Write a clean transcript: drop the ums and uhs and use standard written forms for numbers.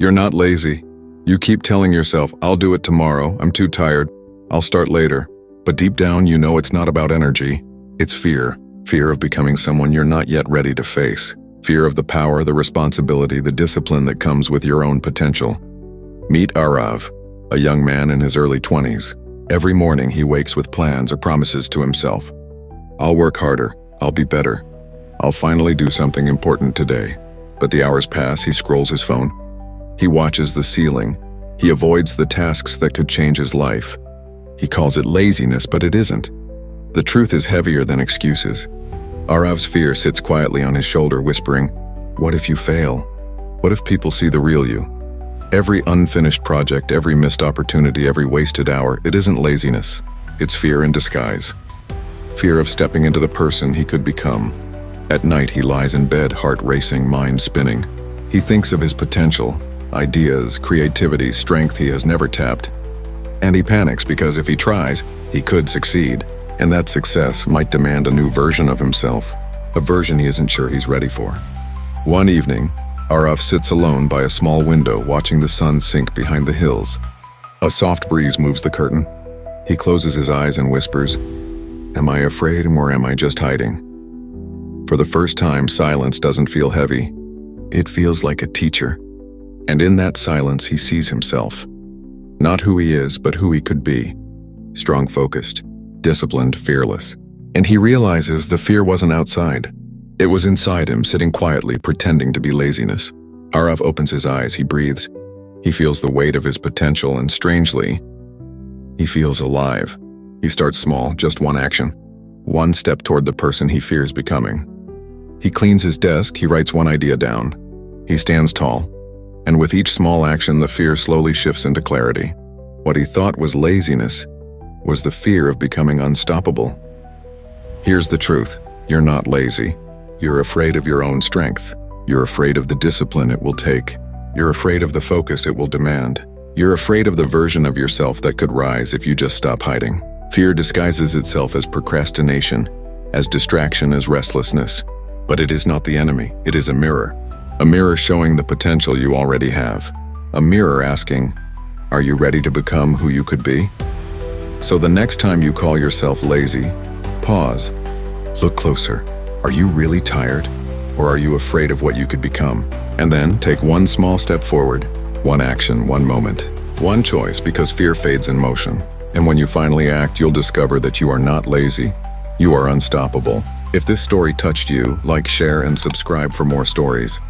You're not lazy. You keep telling yourself, I'll do it tomorrow, I'm too tired, I'll start later. But deep down, you know it's not about energy. It's fear. Fear of becoming someone you're not yet ready to face. Fear of the power, the responsibility, the discipline that comes with your own potential. Meet Arav, a young man in his early 20s. Every morning he wakes with plans or promises to himself. I'll work harder, I'll be better. I'll finally do something important today. But the hours pass, he scrolls his phone. He watches the ceiling. He avoids the tasks that could change his life. He calls it laziness, but it isn't. The truth is heavier than excuses. Arav's fear sits quietly on his shoulder, whispering, what if you fail? What if people see the real you? Every unfinished project, every missed opportunity, every wasted hour, it isn't laziness. It's fear in disguise. Fear of stepping into the person he could become. At night, he lies in bed, heart racing, mind spinning. He thinks of his potential, ideas, creativity, strength he has never tapped. And he panics because if he tries, he could succeed. And that success might demand a new version of himself, a version he isn't sure he's ready for. One evening, Arav sits alone by a small window watching the sun sink behind the hills. A soft breeze moves the curtain. He closes his eyes and whispers, am I afraid or am I just hiding? For the first time, silence doesn't feel heavy. It feels like a teacher. And in that silence, he sees himself. Not who he is, but who he could be. Strong, focused, disciplined, fearless. And he realizes the fear wasn't outside. It was inside him, sitting quietly, pretending to be laziness. Arav opens his eyes, he breathes. He feels the weight of his potential, and strangely, he feels alive. He starts small, just one action. One step toward the person he fears becoming. He cleans his desk, he writes one idea down. He stands tall. And with each small action, the fear slowly shifts into clarity. What he thought was laziness was the fear of becoming unstoppable. Here's the truth. You're not lazy. You're afraid of your own strength. You're afraid of the discipline it will take. You're afraid of the focus it will demand. You're afraid of the version of yourself that could rise if you just stop hiding. Fear disguises itself as procrastination, as distraction, as restlessness. But it is not the enemy. It is a mirror. A mirror showing the potential you already have. A mirror asking, are you ready to become who you could be? So the next time you call yourself lazy, pause. Look closer. Are you really tired? Or are you afraid of what you could become? And then take one small step forward. One action, one moment. One choice, because fear fades in motion. And when you finally act, you'll discover that you are not lazy. You are unstoppable. If this story touched you, like, share, and subscribe for more stories.